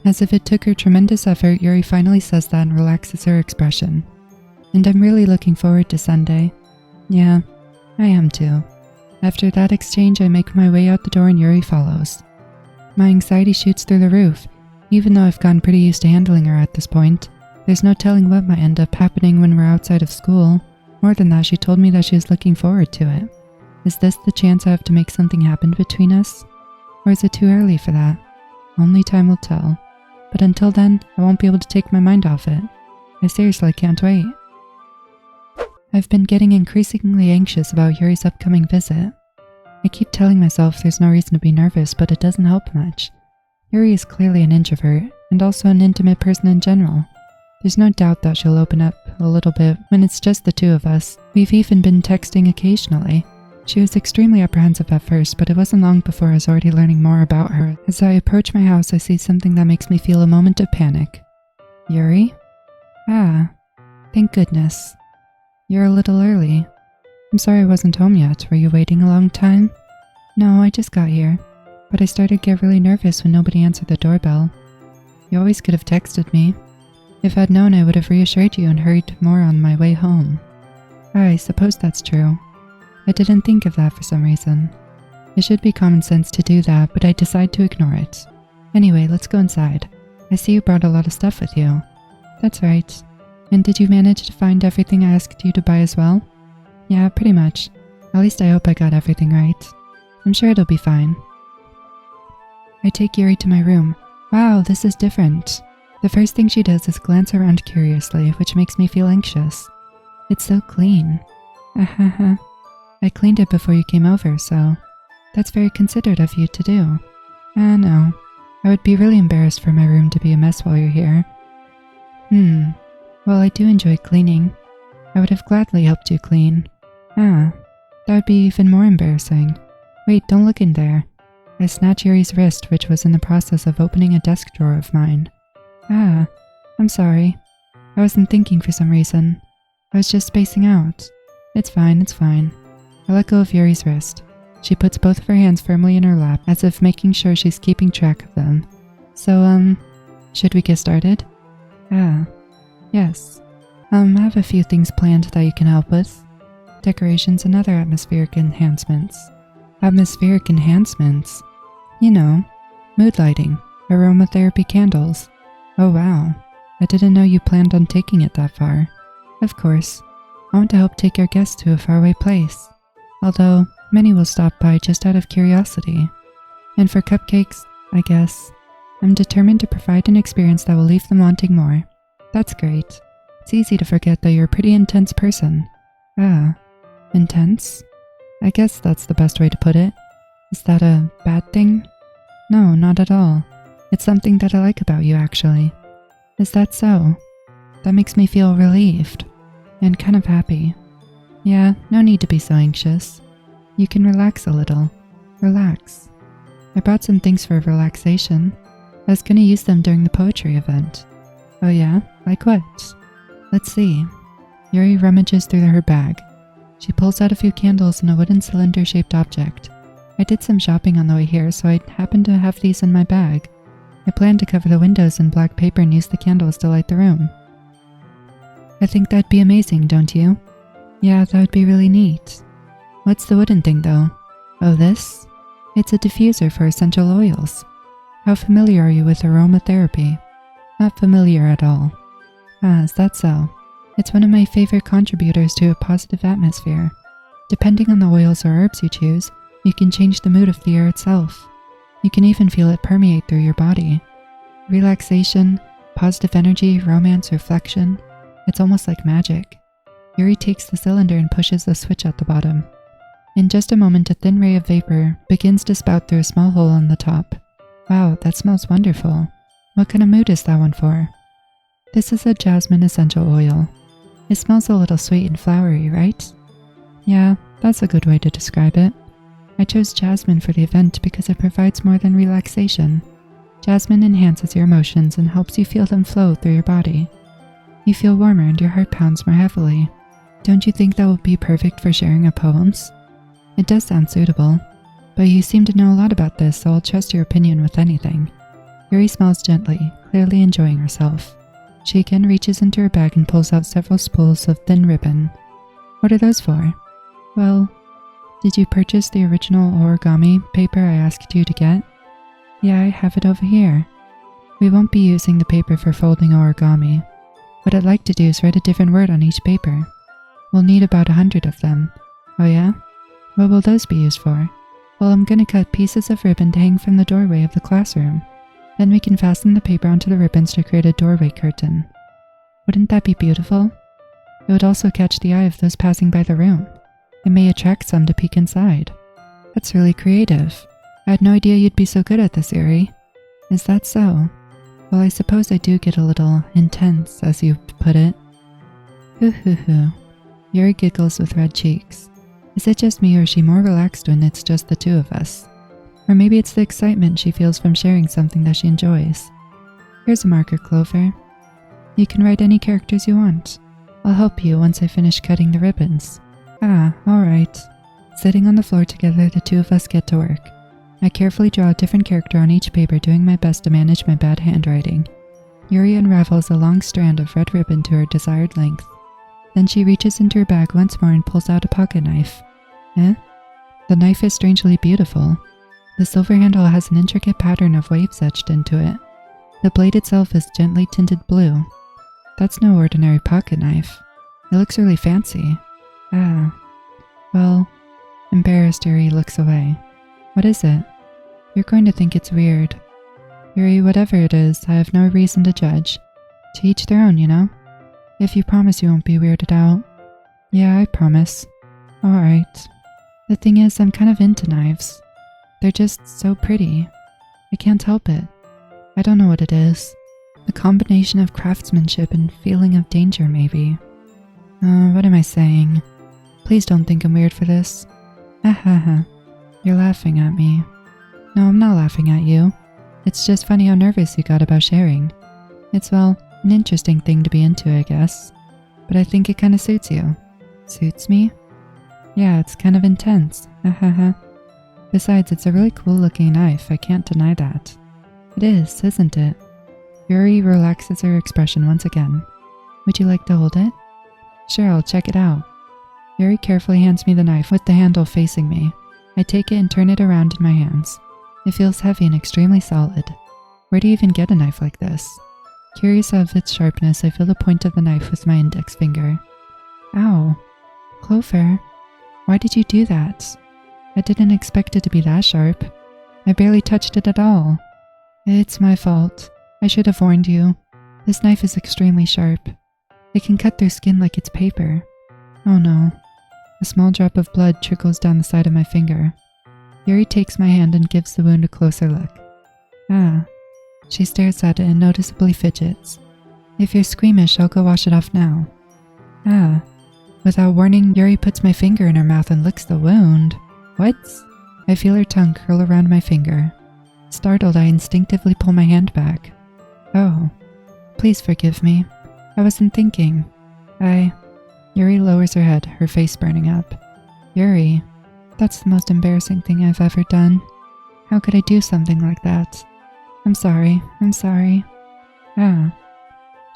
As if it took her tremendous effort, Yuri finally says that and relaxes her expression. And I'm really looking forward to Sunday. Yeah, I am too. After that exchange, I make my way out the door and Yuri follows. My anxiety shoots through the roof. Even though I've gotten pretty used to handling her at this point, there's no telling what might end up happening when we're outside of school. More than that, she told me that she was looking forward to it. Is this the chance I have to make something happen between us? Or is it too early for that? Only time will tell. But until then, I won't be able to take my mind off it. I seriously can't wait. I've been getting increasingly anxious about Yuri's upcoming visit. I keep telling myself there's no reason to be nervous, but it doesn't help much. Yuri is clearly an introvert, and also an intimate person in general. There's no doubt that she'll open up a little bit when it's just the two of us. We've even been texting occasionally. She was extremely apprehensive at first, but it wasn't long before I was already learning more about her. As I approach my house, I see something that makes me feel a moment of panic. Yuri? Ah, thank goodness. You're a little early. I'm sorry I wasn't home yet. Were you waiting a long time? No, I just got here, but I started to get really nervous when nobody answered the doorbell. You always could have texted me. If I'd known, I would have reassured you and hurried more on my way home. I suppose that's true. I didn't think of that for some reason. It should be common sense to do that, but I decide to ignore it. Anyway, let's go inside. I see you brought a lot of stuff with you. That's right. And did you manage to find everything I asked you to buy as well? Yeah, pretty much. At least I hope I got everything right. I'm sure it'll be fine. I take Yuri to my room. Wow, this is different. The first thing she does is glance around curiously, which makes me feel anxious. It's so clean. Ahaha. I cleaned it before you came over, so that's very considerate of you to do. No. I would be really embarrassed for my room to be a mess while you're here. Well, I do enjoy cleaning. I would have gladly helped you clean. That would be even more embarrassing. Wait, don't look in there. I snatch Yuri's wrist, which was in the process of opening a desk drawer of mine. I'm sorry. I wasn't thinking for some reason. I was just spacing out. It's fine. I let go of Yuri's wrist. She puts both of her hands firmly in her lap, as if making sure she's keeping track of them. So, should we get started? Yes. I have a few things planned that you can help with. Decorations and other atmospheric enhancements. Atmospheric enhancements? You know, mood lighting, aromatherapy candles. Oh wow, I didn't know you planned on taking it that far. Of course, I want to help take our guests to a faraway place. Although, many will stop by just out of curiosity. And for cupcakes, I guess, I'm determined to provide an experience that will leave them wanting more. That's great. It's easy to forget that you're a pretty intense person. Intense? I guess that's the best way to put it. Is that a bad thing? No, not at all. It's something that I like about you, actually. Is that so? That makes me feel relieved. And kind of happy. Yeah, no need to be so anxious. You can relax a little. Relax. I brought some things for relaxation. I was gonna use them during the poetry event. Oh yeah? Like what? Let's see. Yuri rummages through her bag. She pulls out a few candles and a wooden cylinder-shaped object. I did some shopping on the way here, so I happened to have these in my bag. I plan to cover the windows in black paper and use the candles to light the room. I think that'd be amazing, don't you? Yeah, that would be really neat. What's the wooden thing, though? Oh, this? It's a diffuser for essential oils. How familiar are you with aromatherapy? Not familiar at all. Is that so? It's one of my favorite contributors to a positive atmosphere. Depending on the oils or herbs you choose, you can change the mood of the air itself. You can even feel it permeate through your body. Relaxation, positive energy, romance, reflection. It's almost like magic. Yuri takes the cylinder and pushes the switch at the bottom. In just a moment, a thin ray of vapor begins to spout through a small hole on the top. Wow, that smells wonderful. What kind of mood is that one for? This is a jasmine essential oil. It smells a little sweet and flowery, right? Yeah, that's a good way to describe it. I chose jasmine for the event because it provides more than relaxation. Jasmine enhances your emotions and helps you feel them flow through your body. You feel warmer and your heart pounds more heavily. Don't you think that would be perfect for sharing a poems? It does sound suitable, but you seem to know a lot about this, so I'll trust your opinion with anything. Yuri smiles gently, clearly enjoying herself. She again reaches into her bag and pulls out several spools of thin ribbon. What are those for? Well, did you purchase the original origami paper I asked you to get? Yeah, I have it over here. We won't be using the paper for folding origami. What I'd like to do is write a different word on each paper. We'll need about 100 of them. Oh yeah? What will those be used for? Well, I'm gonna cut pieces of ribbon to hang from the doorway of the classroom. Then we can fasten the paper onto the ribbons to create a doorway curtain. Wouldn't that be beautiful? It would also catch the eye of those passing by the room. It may attract some to peek inside. That's really creative. I had no idea you'd be so good at this, Yuri. Is that so? Well, I suppose I do get a little intense, as you put it. Hoo hoo hoo. Yuri giggles with red cheeks. Is it just me, or is she more relaxed when it's just the two of us? Or maybe it's the excitement she feels from sharing something that she enjoys. Here's a marker, Clover. You can write any characters you want. I'll help you once I finish cutting the ribbons. Ah, alright. Sitting on the floor together, the two of us get to work. I carefully draw a different character on each paper, doing my best to manage my bad handwriting. Yuri unravels a long strand of red ribbon to her desired length. Then she reaches into her bag once more and pulls out a pocket knife. Eh? The knife is strangely beautiful. The silver handle has an intricate pattern of waves etched into it. The blade itself is gently tinted blue. That's no ordinary pocket knife. It looks really fancy. Ah. Well, embarrassed, Yuri looks away. What is it? You're going to think it's weird. Yuri, whatever it is, I have no reason to judge. To each their own, you know? If you promise you won't be weirded out. Yeah, I promise. Alright. The thing is, I'm kind of into knives. They're just so pretty. I can't help it. I don't know what it is. A combination of craftsmanship and feeling of danger, maybe. What am I saying? Please don't think I'm weird for this. Ha ha ha. You're laughing at me. No, I'm not laughing at you. It's just funny how nervous you got about sharing. It's, well, an interesting thing to be into, I guess. But I think it kind of suits you. Suits me? Yeah, it's kind of intense. Ha ha ha. Besides, it's a really cool looking knife, I can't deny that. It is, isn't it? Yuri relaxes her expression once again. Would you like to hold it? Sure, I'll check it out. Yuri carefully hands me the knife with the handle facing me. I take it and turn it around in my hands. It feels heavy and extremely solid. Where do you even get a knife like this? Curious of its sharpness, I feel the point of the knife with my index finger. Ow. Clover, why did you do that? I didn't expect it to be that sharp. I barely touched it at all. It's my fault. I should have warned you. This knife is extremely sharp. It can cut through skin like it's paper. Oh no. A small drop of blood trickles down the side of my finger. Yuri takes my hand and gives the wound a closer look. Ah. She stares at it and noticeably fidgets. If you're squeamish, I'll go wash it off now. Ah. Without warning, Yuri puts my finger in her mouth and licks the wound. What? I feel her tongue curl around my finger. Startled, I instinctively pull my hand back. Oh. Please forgive me. I wasn't thinking. Yuri lowers her head, her face burning up. Yuri, that's the most embarrassing thing I've ever done. How could I do something like that? I'm sorry. Ah.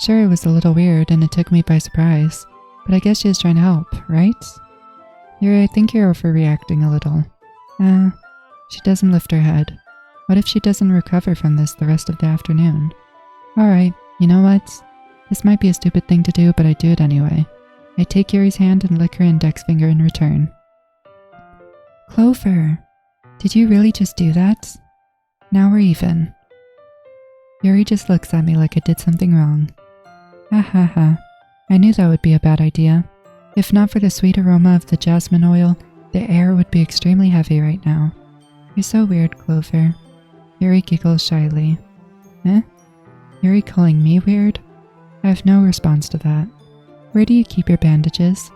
Sure, it was a little weird and it took me by surprise, but I guess she was trying to help, right? Yuri, I think you're overreacting a little. She doesn't lift her head. What if she doesn't recover from this the rest of the afternoon? Alright, you know what? This might be a stupid thing to do, but I do it anyway. I take Yuri's hand and lick her index finger in return. Clover, did you really just do that? Now we're even. Yuri just looks at me like I did something wrong. Ha ha ha. I knew that would be a bad idea. If not for the sweet aroma of the jasmine oil, the air would be extremely heavy right now. You're so weird, Clover. Yuri giggles shyly. Eh? Yuri calling me weird? I have no response to that. Where do you keep your bandages?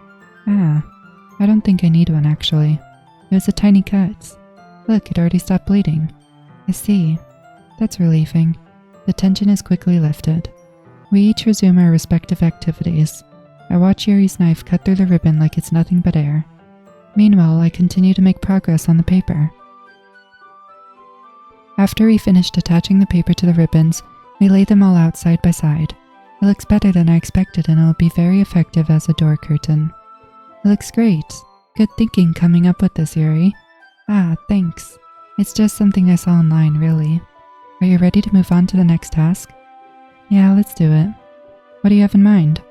Ah, I don't think I need one actually. It was a tiny cut. Look, it already stopped bleeding. I see. That's relieving. The tension is quickly lifted. We each resume our respective activities. I watch Yuri's knife cut through the ribbon like it's nothing but air. Meanwhile, I continue to make progress on the paper. After we finished attaching the paper to the ribbons, we lay them all out side by side. It looks better than I expected and it will be very effective as a door curtain. It looks great. Good thinking coming up with this, Yuri. Ah, thanks. It's just something I saw online, really. Are you ready to move on to the next task? Yeah, let's do it. What do you have in mind?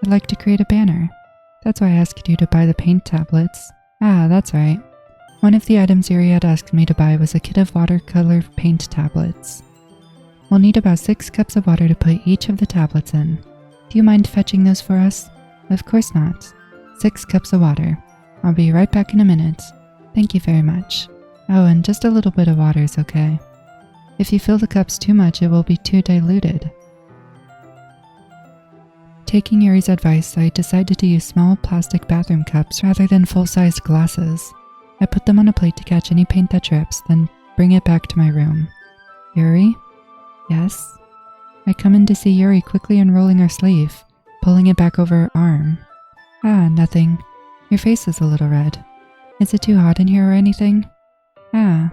I'd like to create a banner. That's why I asked you to buy the paint tablets. Ah, that's right. One of the items Yuri had asked me to buy was a kit of watercolor paint tablets. We'll need about 6 cups of water to put each of the tablets in. Do you mind fetching those for us? Of course not. 6 cups of water. I'll be right back in a minute. Thank you very much. Oh, and just a little bit of water is okay. If you fill the cups too much, it will be too diluted. Taking Yuri's advice, I decided to use small plastic bathroom cups rather than full-sized glasses. I put them on a plate to catch any paint that drips, then bring it back to my room. Yuri? Yes? I come in to see Yuri quickly unrolling her sleeve, pulling it back over her arm. Ah, nothing. Your face is a little red. Is it too hot in here or anything? Ah,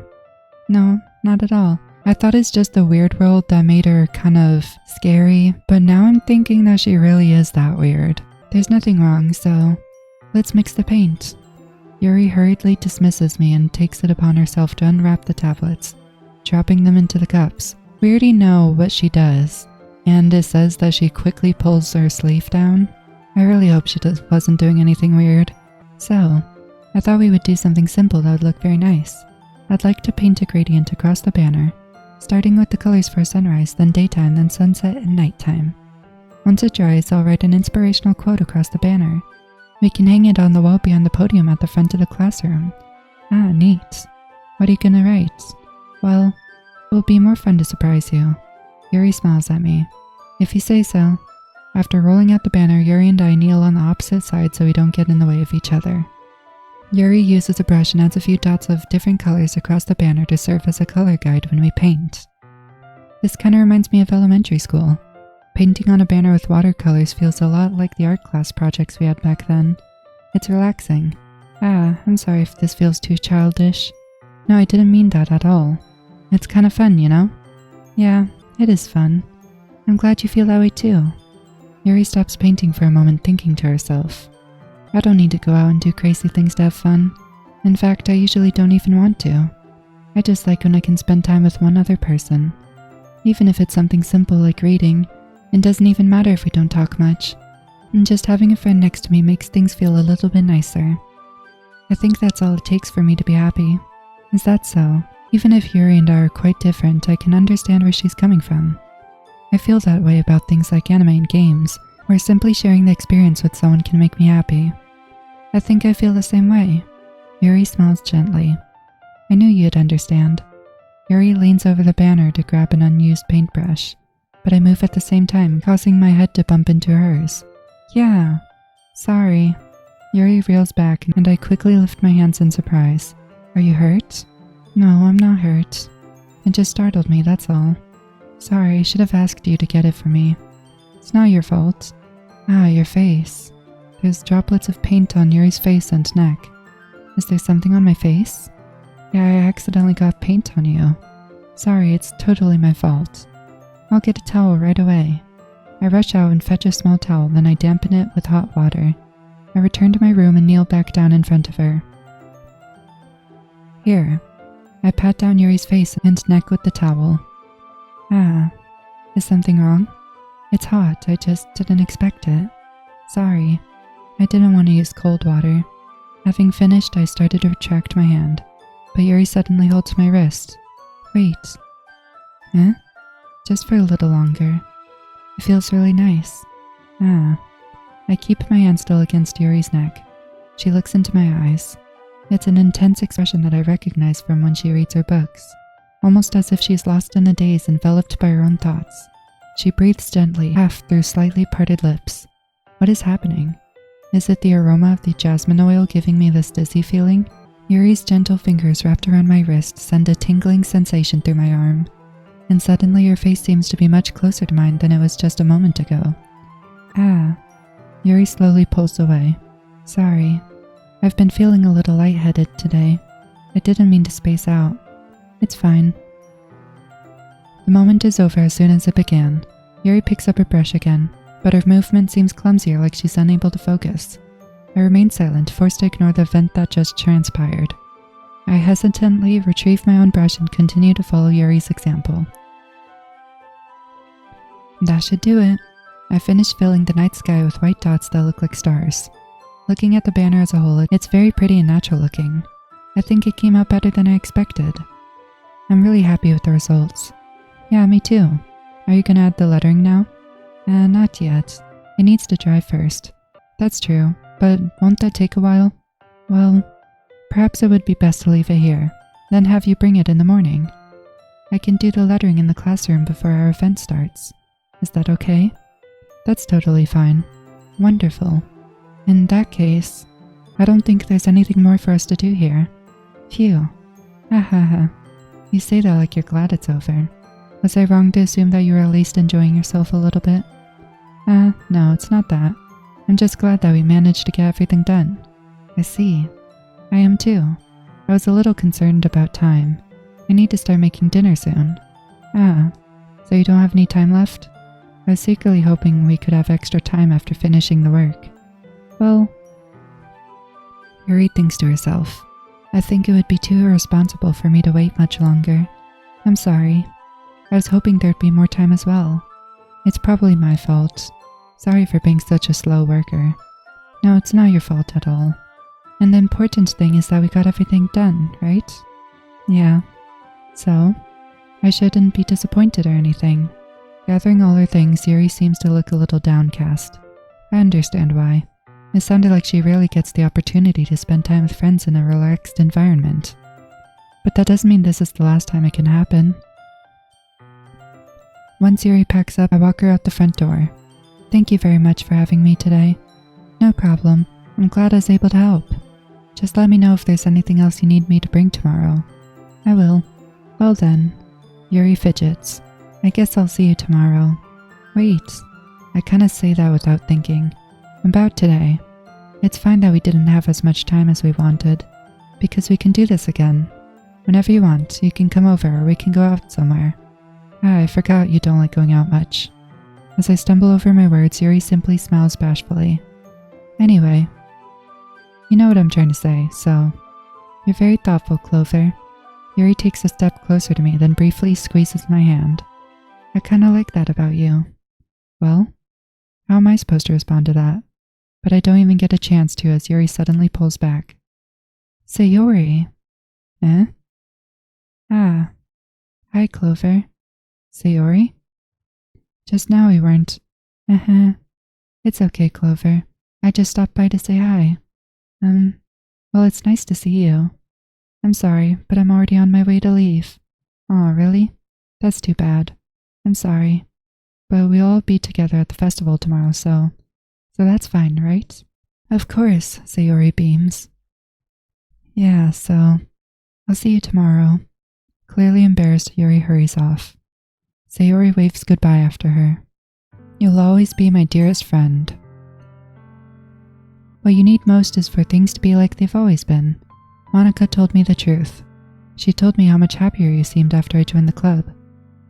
no, not at all. I thought it's just the weird world that made her kind of scary, but now I'm thinking that she really is that weird. There's nothing wrong, so let's mix the paint. Yuri hurriedly dismisses me and takes it upon herself to unwrap the tablets, dropping them into the cups. We already know what she does, and it says that she quickly pulls her sleeve down. I really hope she wasn't doing anything weird. So, I thought we would do something simple that would look very nice. I'd like to paint a gradient across the banner, starting with the colors for sunrise, then daytime, then sunset and nighttime. Once it dries, I'll write an inspirational quote across the banner. We can hang it on the wall behind the podium at the front of the classroom. Ah, neat. What are you gonna write? Well, it will be more fun to surprise you. Yuri smiles at me. If you say so. After rolling out the banner, Yuri and I kneel on the opposite side so we don't get in the way of each other. Yuri uses a brush and adds a few dots of different colors across the banner to serve as a color guide when we paint. This kinda reminds me of elementary school. Painting on a banner with watercolors feels a lot like the art class projects we had back then. It's relaxing. Ah, I'm sorry if this feels too childish. No, I didn't mean that at all. It's kinda fun, you know? Yeah, it is fun. I'm glad you feel that way too. Yuri stops painting for a moment, thinking to herself. I don't need to go out and do crazy things to have fun. In fact, I usually don't even want to. I just like when I can spend time with one other person. Even if it's something simple like reading, it doesn't even matter if we don't talk much. And just having a friend next to me makes things feel a little bit nicer. I think that's all it takes for me to be happy. Is that so? Even if Yuri and I are quite different, I can understand where she's coming from. I feel that way about things like anime and games, where simply sharing the experience with someone can make me happy. I think I feel the same way. Yuri smiles gently. I knew you'd understand. Yuri leans over the banner to grab an unused paintbrush, but I move at the same time, causing my head to bump into hers. Yeah, sorry. Yuri reels back and I quickly lift my hands in surprise. Are you hurt? No, I'm not hurt. It just startled me, that's all. Sorry, I should have asked you to get it for me. It's not your fault. Ah, your face. There's droplets of paint on Yuri's face and neck. Is there something on my face? Yeah, I accidentally got paint on you. Sorry, it's totally my fault. I'll get a towel right away. I rush out and fetch a small towel, then I dampen it with hot water. I return to my room and kneel back down in front of her. Here. I pat down Yuri's face and neck with the towel. Ah, is something wrong? It's hot, I just didn't expect it. Sorry. I didn't want to use cold water. Having finished, I started to retract my hand, but Yuri suddenly holds my wrist. Wait. Eh? Just for a little longer. It feels really nice. Ah. I keep my hand still against Yuri's neck. She looks into my eyes. It's an intense expression that I recognize from when she reads her books, almost as if she's lost in a daze, enveloped by her own thoughts. She breathes gently, half through slightly parted lips. What is happening? Is it the aroma of the jasmine oil giving me this dizzy feeling? Yuri's gentle fingers wrapped around my wrist send a tingling sensation through my arm, and suddenly her face seems to be much closer to mine than it was just a moment ago. Ah. Yuri slowly pulls away. Sorry. I've been feeling a little lightheaded today. I didn't mean to space out. It's fine. The moment is over as soon as it began. Yuri picks up her brush again, but her movement seems clumsier, like she's unable to focus. I remain silent, forced to ignore the event that just transpired. I hesitantly retrieve my own brush and continue to follow Yuri's example. That should do it. I finish filling the night sky with white dots that look like stars. Looking at the banner as a whole, it's very pretty and natural looking. I think it came out better than I expected. I'm really happy with the results. Yeah, me too. Are you gonna add the lettering now? Not yet. It needs to dry first. That's true, but won't that take a while? Well, perhaps it would be best to leave it here, then have you bring it in the morning. I can do the lettering in the classroom before our event starts. Is that okay? That's totally fine. Wonderful. In that case, I don't think there's anything more for us to do here. Phew. Ha ha ha. You say that like you're glad it's over. Was I wrong to assume that you were at least enjoying yourself a little bit? No, it's not that. I'm just glad that we managed to get everything done. I see. I am too. I was a little concerned about time. I need to start making dinner soon. So you don't have any time left? I was secretly hoping we could have extra time after finishing the work. Well, Yuri thinks to herself. I think it would be too irresponsible for me to wait much longer. I'm sorry. I was hoping there'd be more time as well. It's probably my fault. Sorry for being such a slow worker. No, it's not your fault at all. And the important thing is that we got everything done, right? Yeah. So, I shouldn't be disappointed or anything. Gathering all her things, Yuri seems to look a little downcast. I understand why. It sounded like she rarely gets the opportunity to spend time with friends in a relaxed environment. But that doesn't mean this is the last time it can happen. Once Yuri packs up, I walk her out the front door. Thank you very much for having me today. No problem. I'm glad I was able to help. Just let me know if there's anything else you need me to bring tomorrow. I will. Well then. Yuri fidgets. I guess I'll see you tomorrow. Wait. I kinda say that without thinking. About today. It's fine that we didn't have as much time as we wanted, because we can do this again. Whenever you want, you can come over or we can go out somewhere. I forgot you don't like going out much. As I stumble over my words, Yuri simply smiles bashfully. Anyway, you know what I'm trying to say, so... You're very thoughtful, Clover. Yuri takes a step closer to me, then briefly squeezes my hand. I kinda like that about you. Well, how am I supposed to respond to that? But I don't even get a chance to as Yuri suddenly pulls back. Sayori. Eh? Ah. Hi, Clover. Sayori? Just now we weren't. It's okay, Clover. I just stopped by to say hi. Well, it's nice to see you. I'm sorry, but I'm already on my way to leave. Aw, really? That's too bad. I'm sorry. But we'll all be together at the festival tomorrow, so that's fine, right? Of course, Sayori beams. Yeah, so I'll see you tomorrow. Clearly embarrassed, Yuri hurries off. Sayori waves goodbye after her. You'll always be my dearest friend. What you need most is for things to be like they've always been. Monica told me the truth. She told me how much happier you seemed after I joined the club.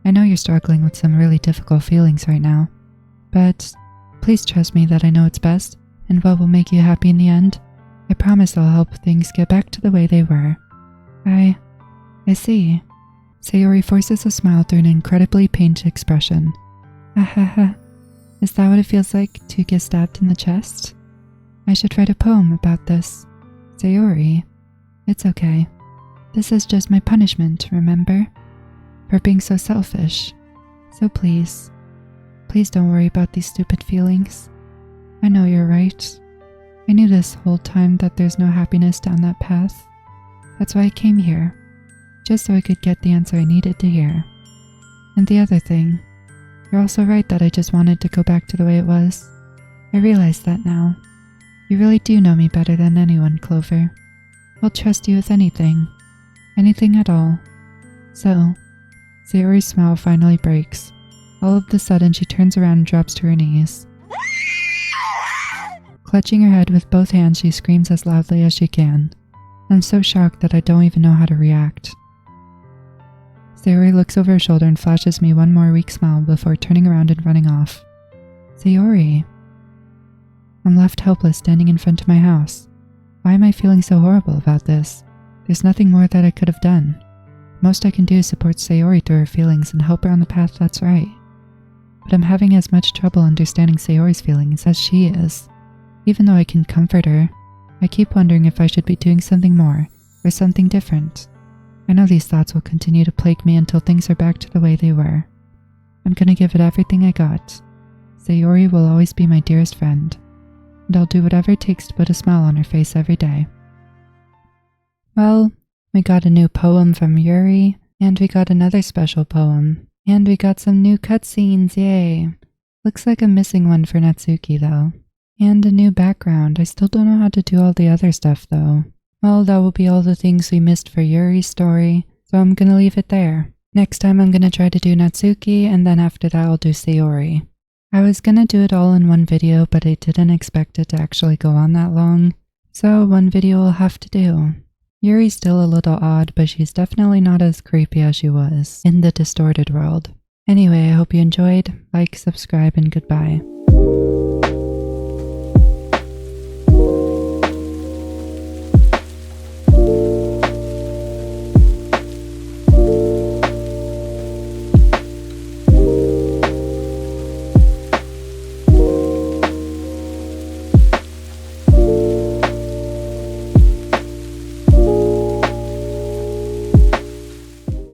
I know you're struggling with some really difficult feelings right now, but please trust me that I know it's best and what will make you happy in the end. I promise I'll help things get back to the way they were. I see. Sayori forces a smile through an incredibly pained expression. Ahaha. Is that what it feels like to get stabbed in the chest? I should write a poem about this. Sayori. It's okay. This is just my punishment, remember? For being so selfish. So please don't worry about these stupid feelings. I know you're right. I knew this whole time that there's no happiness down that path. That's why I came here. Just so I could get the answer I needed to hear. And the other thing, you're also right that I just wanted to go back to the way it was. I realize that now. You really do know me better than anyone, Clover. I'll trust you with anything. Anything at all. So, Sayori's smile finally breaks. All of a sudden she turns around and drops to her knees. Clutching her head with both hands, she screams as loudly as she can. I'm so shocked that I don't even know how to react. Sayori looks over her shoulder and flashes me one more weak smile before turning around and running off. Sayori. I'm left helpless standing in front of my house. Why am I feeling so horrible about this? There's nothing more that I could have done. Most I can do is support Sayori through her feelings and help her on the path that's right. But I'm having as much trouble understanding Sayori's feelings as she is. Even though I can comfort her, I keep wondering if I should be doing something more or something different. I know these thoughts will continue to plague me until things are back to the way they were. I'm gonna give it everything I got. Sayori will always be my dearest friend. and I'll do whatever it takes to put a smile on her face every day. Well, we got a new poem from Yuri, and we got another special poem, and we got some new cutscenes, yay! Looks like I'm missing one for Natsuki though. And a new background. I still don't know how to do all the other stuff though. Well, that will be all the things we missed for Yuri's story, so I'm gonna leave it there. Next time I'm gonna try to do Natsuki, and then after that I'll do Sayori. I was gonna do it all in one video, but I didn't expect it to actually go on that long, so one video will have to do. Yuri's still a little odd, but she's definitely not as creepy as she was in the distorted world. Anyway, I hope you enjoyed. Like, subscribe, and goodbye.